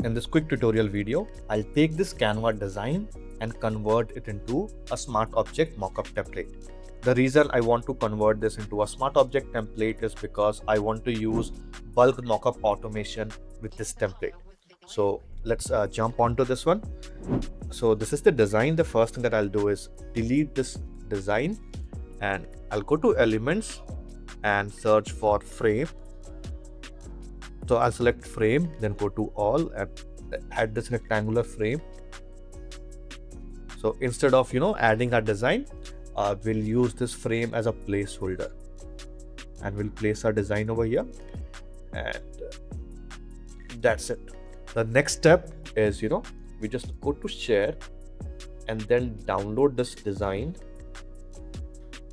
In this quick tutorial video, I'll take this Canva design and convert it into a smart object mockup template. The reason I want to convert this into a smart object template is because I want to use bulk mockup automation with this template. So let's jump onto this one. So this is the design. The first thing that I'll do is delete this design and I'll go to elements and search for frame. So I'll select frame, then go to all and add this rectangular frame. So instead of adding a design, we'll use this frame as a placeholder and we'll place our design over here, and that's it. The next step is we just go to share and then download this design.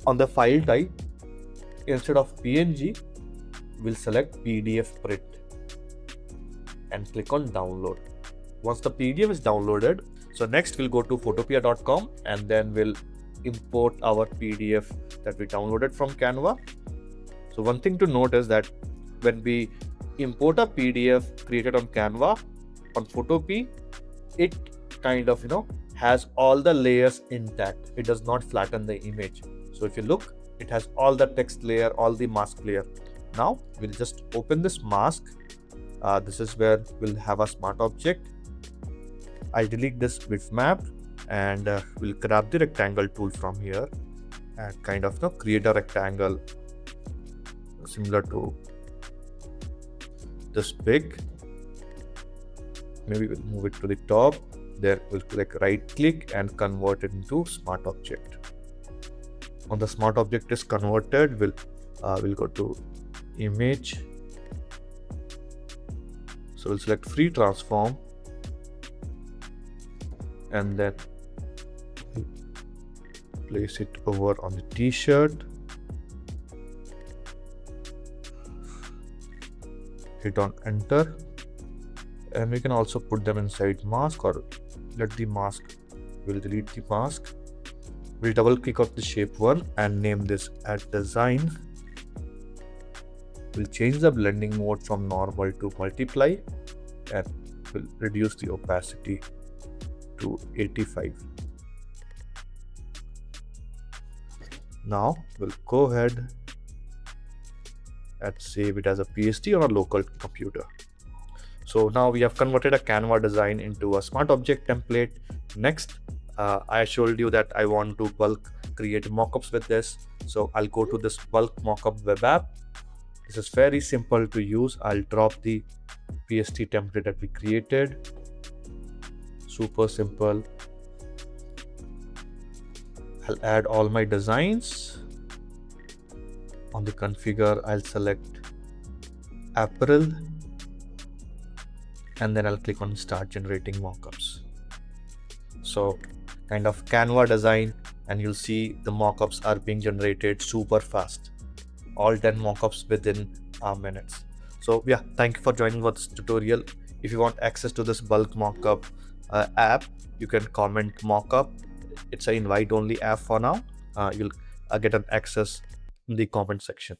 On the file type, instead of PNG, we'll select PDF print and click on download. Once the PDF is downloaded, so next we'll go to photopea.com and then we'll import our PDF that we downloaded from Canva. So one thing to note is that when we import a PDF created on Canva on Photopea, it kind of has all the layers intact. It does not flatten the image. So if you look, it has all the text layer, all the mask layer. Now we'll just open this mask. This is where we'll have a smart object. I'll delete this bitmap and we'll grab the rectangle tool from here and kind of create a rectangle similar to this big. Maybe we'll move it to the top. There we'll click right click and convert it into smart object. When the smart object is converted, we'll go to image. So we'll select free transform and then place it over on the t-shirt. Hit on enter, and we can also put them inside mask or let the mask. We'll delete the mask. We'll double click on the shape one and name this as design. We'll change the blending mode from normal to multiply and we'll reduce the opacity to 85. Now we'll go ahead and save it as a PSD on a local computer. So now we have converted a Canva design into a smart object template. Next, I showed you that I want to bulk create mockups with this. So I'll go to this bulk mockup web app. This is very simple to use. I'll drop the PSD template that we created. Super simple. I'll add all my designs. On the configure, I'll select April and then I'll click on start generating mockups. So kind of Canva design, and you'll see the mockups are being generated super fast. All 10 mockups within minutes. So yeah, thank you for joining for this tutorial. If you want access to this bulk mockup app, you can comment mockup. It's an invite only app for now. You'll get an access in the comment section.